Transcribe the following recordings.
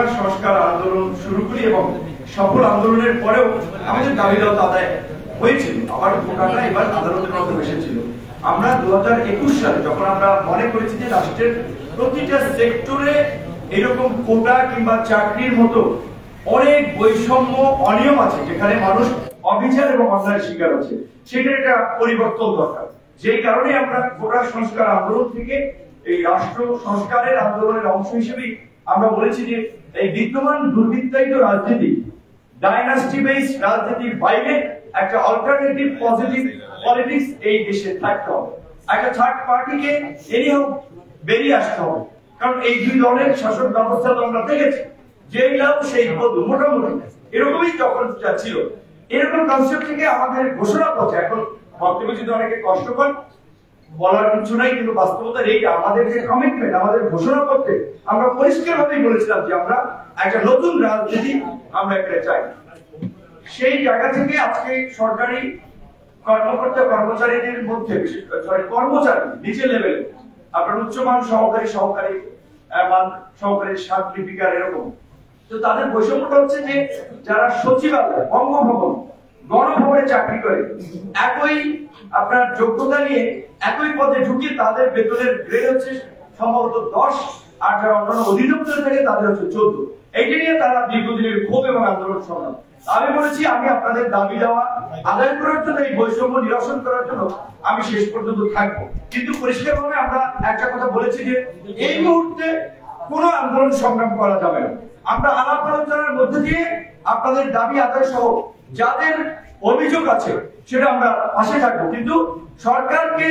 কোটা সংস্কার আন্দোলন শুরু করি এবং সফল আন্দোলনের পরেও আমাদের দাবি দাওয়া আদায় হয়েছিল। আবার কোটাটা এবার আদালতের মাধ্যমে এসেছিল। আমরা 2021 সালে যখন আমরা মনে করেছি যে রাষ্ট্রের প্রতিটা সেক্টরে এরকম কোটা কিংবা চাকরির মতো অনেক বৈষম্য অনিয়ম আছে যেখানে মানুষ অবিচার এবং অন্যায়ের শিকার হচ্ছে, সেটার একটা পরিবর্তন দরকার। যেই কারণে আমরা কোটা সংস্কার আন্দোলন থেকে এই রাষ্ট্র সংস্কারের আন্দোলনের অংশ হিসেবে আমরা বলেছি যে এই বিদ্যমান দুর্বৃত্তায়িত রাজনীতি, ডাইনাস্টি বেসড রাজনীতির বাইরে একটা অল্টারনেটিভ পজিটিভ পলিটিক্স এই দেশে থাকতে হবে। একটা থার্ড পার্টিকে এনিহাউ বেরিয়ে আসতে হবে, কারণ এই দুই দলের শাসন ব্যবস্থা তো আমরা দেখেছি, যেই লাভ সেই পদ, মোটামুটি এরকমই যখন ছিল। এরকম কনসেপ্ট থেকে আমাদের ঘোষণাপত্র, এখন বক্তব্য যদি অনেকে কষ্টকর বলার কিছু নাই, কিন্তু বাস্তবতা এই আমাদের যে কমিটমেন্ট, আমাদের ঘোষণাপত্রে আমরা পরিষ্কারভাবেই বলেছিলাম যে আমরা একটা নতুন রাজনীতি আমরা একটা চাই। সেই জায়গা থেকে আজকে সরকারি কর্মকর্তা কর্মচারীদের মধ্যে, কর্মচারী নিচের লেভেলে আপনার উচ্চমান সহকারী, সহকারী মান সহকারী, সাত লিপিকার, এরকম তো তাদের বৈষম্যটা হচ্ছে যে যারা সচিবালয়, বঙ্গভবন, গণভবনে চাকরি করে একই আপনার যোগ্যতা নিয়ে একই পদে ঢুকিয়ে তাদের বেতনের গ্রেড হচ্ছে সম্ভবত 10, আর যারা অন্যান্য অধিদপ্তরে থাকে তাদের হচ্ছে 14। এইটা নিয়ে তারা দীর্ঘদিনের ক্ষোভ এবং আন্দোলন সংগ্রাম। আমি বলেছি আমি আপনাদের দাবি দেওয়া আদায় করার জন্য, এই বৈষম্য নিরসন করার জন্য আমি শেষ পর্যন্ত থাকবো। কিন্তু পরিষ্কারভাবে আমরা একটা কথা বলেছি যে এই মুহূর্তে কোনো আন্দোলন সংগ্রাম করা যাবে না। আমরা আলাপ আলোচনার মধ্যে দিয়ে আপনাদের দাবি আদায় সহ যাদের অভিযোগ আছে সেটা আমরা পাশে থাকবো, কিন্তু সরকারকে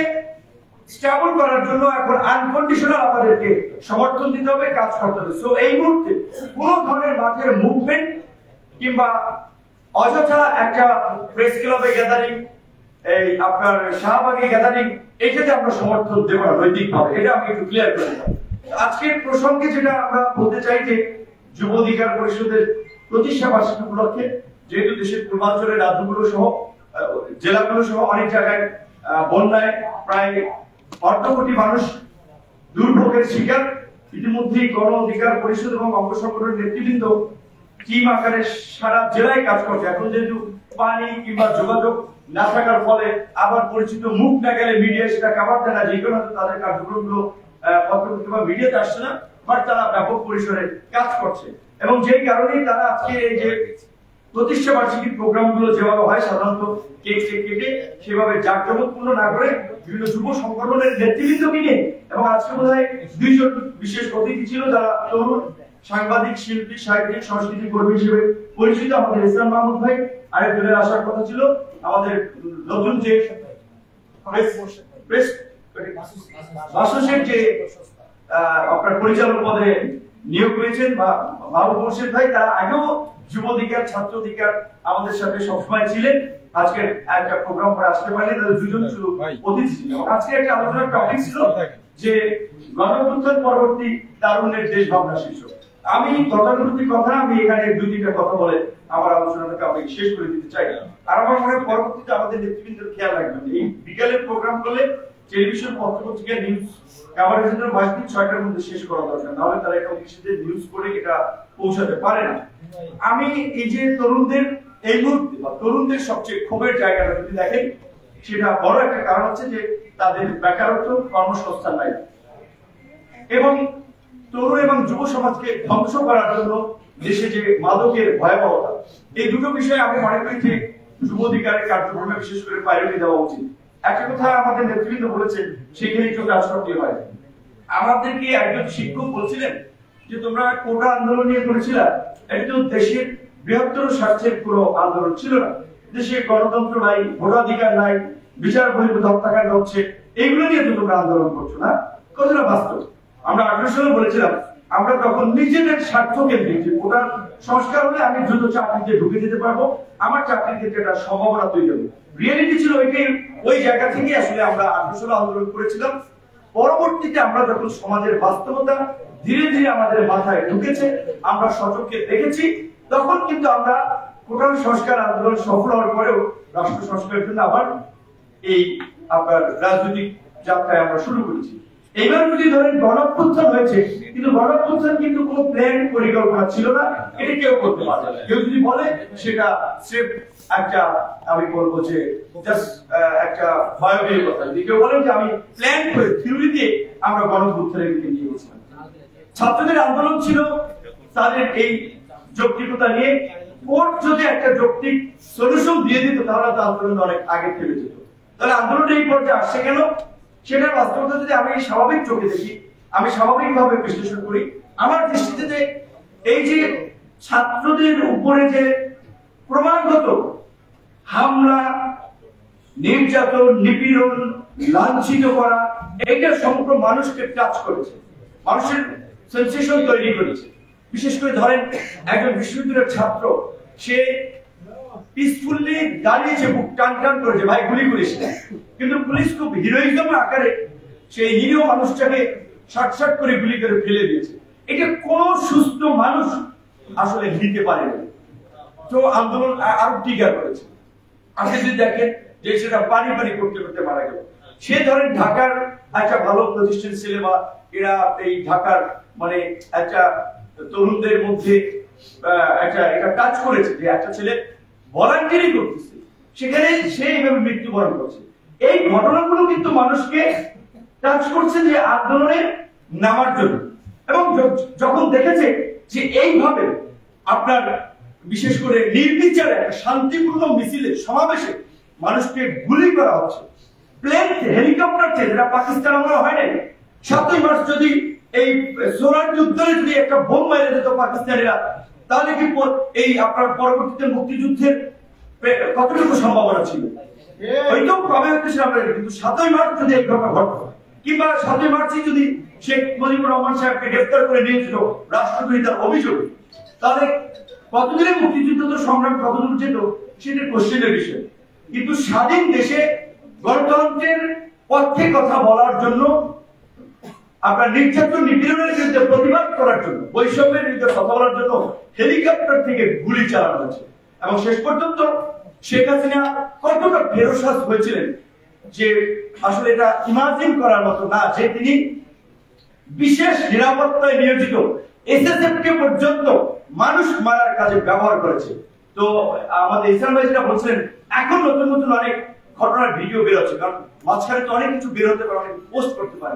স্টেবল করার জন্য এখন আনকন্ডিশনাল আমাদেরকে সমর্থন দিতে হবে, কাজ করতে হবে। সো এই মুহূর্তে কোন ধরনের মাঠের মুভমেন্ট কিংবা অযথা একটা প্রেস ক্লাবে গ্যাদারিং, এই আপনার শাহবাগে গ্যাদারিং, এটাতে আমরা সমর্থন দেব না নৈতিকভাবে, এটা আমি একটু ক্লিয়ার করে দিই। আজকের প্রসঙ্গে যেটা আমরা বলতে চাই যে যুব অধিকার পরিষদের প্রতিষ্ঠা বার্ষিকী উপলক্ষে যেহেতু দেশের পূর্বাঞ্চলের রাজ্যগুলো সহ জেলাগুলো সহ অনেক জায়গায় বন্যায় প্রায় 8 কোটি মানুষ দুর্ভোগের শিকার, ইতিমধ্যেই গণ অধিকার পরিষদ এবং অঙ্গ সংগঠনের নেতৃবৃন্দ টিম আকারে সারা জেলায় কাজ করছে। এখন যেহেতু পানি কিংবা যোগাযোগ না থাকার ফলে আবার পরিচিত মুখ না গেলে মিডিয়া সেটা কাভার দেয় না, যে কারণে তাদের কার্যক্রমগুলো পত্রপত্রিকা বা মিডিয়াতে আসছে না, বাট তারা ব্যাপক পরিসরে কাজ করছে। এবং যেই কারণেই তারা আজকে এই যে প্রতিষ্ঠা বার্ষিকী প্রোগ্রামগুলো যেভাবে হয় সাধারণত কেক কেটে সেভাবে জাঁকজমকপূর্ণ না করে বিভিন্ন যুব সংগঠনের নেতৃবৃন্দকে নিয়ে, এবং আজকে বোধহয় 2 জন বিশেষ অতিথি ছিল যারা তরুণ সাংবাদিক, শিল্পী, সাহিত্যিক, সংস্কৃতি কর্মী হিসেবে পরিচিত আমাদের ইসলাম মাহমুদ ভাই, আরেকজনের আসার কথা ছিল আমাদের নতুন যে বাসুশের যে আপনার পরিচালক পদে নিয়োগ হয়েছেন বা বাবু মোর্শেদ ভাই, তারা আগেও যুব অধিকার, ছাত্র অধিকার আমাদের সাথে সবসময় ছিলেন। আজকে একটা প্রোগ্রাম করে আসতে পারলেন, তাদের 2 জন শুধু অতিথি ছিল। আজকে একটা আলোচনার টপিক ছিল যে গণঅভ্যুত্থান পরবর্তী তারুণ্যের দেশ ভাবনা শীর্ষক। আমি গতানুগতিক কথা, আমি এখানে 2-3টা কথা বলে আমার আলোচনাটাকে আমি শেষ করে দিতে চাই। আর আমার মনে হয় পরবর্তীতে আমাদের নেতৃবৃন্দের খেয়াল রাখবেন, এই বিকালের প্রোগ্রাম করলে টেলিভিশন, পত্রপত্রিকা, নিউজ কাভারেজের জন্য 6টার মধ্যে শেষ করা দরকার, নাহলে তারা এটা অফিসে নিউজ করে এটা পৌঁছাতে পারে না। আমি এই যে তরুণদের এই মুহূর্তে বা তরুণদের সবচেয়ে ক্ষোভের জায়গাটা যদি দেখেন, সেটা বড় একটা কারণ হচ্ছে যে তাদের বেকারত্ব, কর্মসংস্থান নাই, এবং তরুণ এবং যুব সমাজকে ধ্বংস করার জন্য দেশে যে মাদকের ভয়াবহতা, এই দুটো বিষয়ে আমি মনে করি যে যুব অধিকারের কার্যক্রমে বিশেষ করে প্রায়োরিটি দেওয়া উচিত। একটা কথা আমাদের নেতৃবৃন্দ বলেছেন, সেখানে একটু কাজ করতে হয়। আমাদেরকে একজন শিক্ষক বলছিলেন যে তোমরা কোটা আন্দোলন নিয়ে করেছিলা, এটা তো দেশের বৃহত্তর স্বার্থের কোনো আন্দোলন ছিল না, দেশে গণতন্ত্র নাই, ভোটাধিকার নাই, বিচার বহির্ভূত হত্যাকাণ্ড হচ্ছে, এইগুলো নিয়ে তো তোমরা আন্দোলন করছো না। কতটা বাস্তব? আমরা 18 সালে বলেছিলাম আমরা তখন নিজেদের স্বার্থ কেন্দ্রিক যে কোটা সংস্কার হলে আমি দ্রুত চাকরিতে ঢুকে যেতে পারবো, আমার চাকরির ক্ষেত্রে একটা সম্ভাবনা তৈরি হবে। রিয়েলিটি ছিল ওইটাই, ওই জায়গা থেকে আসলে আমরা 18 সালে আন্দোলন করেছিলাম। পরবর্তীতে আমরা যখন সমাজের বাস্তবতা ধীরে ধীরে আমাদের মাথায় ঢুকেছে, আমরা সচক্ষে দেখেছি, তখন কিন্তু আমরা কোটা সংস্কার আন্দোলন সফল হওয়ার পরেও রাষ্ট্র সংস্কারের জন্য আবার এই আপনার রাজনৈতিক যাত্রায় আমরা শুরু করেছি। এইবার যদি ধরেন গণঅভ্যুত্থান হয়েছে, কিন্তু গণঅভ্যুত্থান কিন্তু কোনো প্ল্যান পরিকল্পনা ছিল না, এটা কেউ করতে পারবে না। কেউ যদি বলে সেটা স্রেফ একটা, আমি বলবো যে জাস্ট একটা বায়োগ্রাফির কথা। যদি কেউ বলেন যে আমি প্ল্যান করে থিওরি দিয়ে আমরা গণঅভ্যুত্থানের দিকে নিয়ে গেছিলাম, ছাত্রদের আন্দোলন ছিল তাদের এই যৌক্তিকতা নিয়ে। কোর্ট যদি একটা যৌক্তিক সলিউশন দিয়ে দিত তাহলে তো আন্দোলন অনেক আগে থেমে যেত। তাহলে আন্দোলনটা এই পর্যায়ে আসছে কেন, সেটার বাস্তবতা যদি আমি স্বাভাবিক চোখে দেখি, আমি স্বাভাবিকভাবে বিশ্লেষণ করি, আমার দৃষ্টিতে যে এই যে ছাত্রদের উপরে যে ক্রমাগত হামলা, নির্যাতন, নিপীড়ন, লাঞ্ছিত করা, এইটা সমগ্র মানুষকে টাচ করেছে, মানুষের সেন্সেশন তৈরি করেছে। বিশেষ করে ধরেন একজন বিশ্ববিদ্যালয়ের ছাত্র, সে পিসফুলি দাঁড়িয়েছে, বুক টান টান করেছে, ভাই গুলি করিস না, কিন্তু পুলিশ খুব হিরোইজম আকারে সেই নিরীহ মানুষটাকে শর্ট শর্ট করে গুলি করে ফেলে দিয়েছে। এটা কোন সুস্থ মানুষ আসলে নিতে পারে না। তো আন্দোলন আরো টিকা করেছে। আপনি যদি দেখেন যে সেটা পানি পানি করতে করতে মারা গেল। সে ধরেন ঢাকার একটা ভালো প্রতিষ্ঠান ছেলে, বা এরা এই ঢাকার মানে একটা তরুণদের মধ্যে একটা এটা টাচ করেছে যে একটা ছেলে ভলান্টিয়ারি করতেছে, সেখানে সে এইভাবে মৃত্যুবরণ করছে। এই ঘটনাগুলো কিন্তু মানুষকে টাচ করছে যে আন্দোলনে নামার জন্য। এবং যখন দেখেছে যে এইভাবে আপনার বিশেষ করে নির্বিচারে শান্তিপূর্ণ মিছিলে, সমাবেশে মানুষকে গুলি করা হচ্ছে, প্লেন হেলিকপ্টার থেকে, যেটা পাকিস্তান আমরা হয় নাই। 7ই মার্চ যদি এই সোরার যুদ্ধে যদি একটা বোম মেরে দিত পাকিস্তানিরা, তাহলে কি এই আপনার পরবর্তীতে মুক্তিযুদ্ধের কতটুকু সম্ভাবনা ছিল? ওইটাও কবে হচ্ছে আমরা, কিন্তু 7ই মার্চ যদি এই ঘটনা ঘটতো, কিংবা 7ই মার্চে যদি শেখ মুজিবুর রহমান সাহেবকে গ্রেফতার করে নিয়েছিল রাষ্ট্রদ্রোহিতার অভিযোগে, তাহলে কতদিনের মুক্তিযুদ্ধ তো সংগ্রাম কতদূর যেত সেটা কোশ্চেনের বিষয়। কিন্তু স্বাধীন দেশে গণতন্ত্রের পক্ষে কথা বলার জন্য, আপনার নির্যাতন নিপীড়নের বিরুদ্ধে প্রতিবাদ করার জন্য, বৈষম্যের বিরুদ্ধে কথা বলার জন্য হেলিকপ্টার থেকে গুলি চালানো হয়েছে। এবং শেষ পর্যন্ত শেখ হাসিনা কতটা ফেরোসাস হয়েছিলেন যে আসলে এটা ইমাজিন করার মতো না, যে তিনি বিশেষ নিরাপত্তায় নিয়োজিত এসএসএফ কে পর্যন্ত মানুষ মারার কাজে ব্যবহার করেছে। তো আমাদের ইসলাম ভাই যেটা বলছিলেন, এখন নতুন নতুন অনেক ঘটনার ভিডিও বেরোচ্ছে, কারণ মাঝখানে তো অনেক কিছু বেরোতে পারে, অনেক পোস্ট করতে পারে।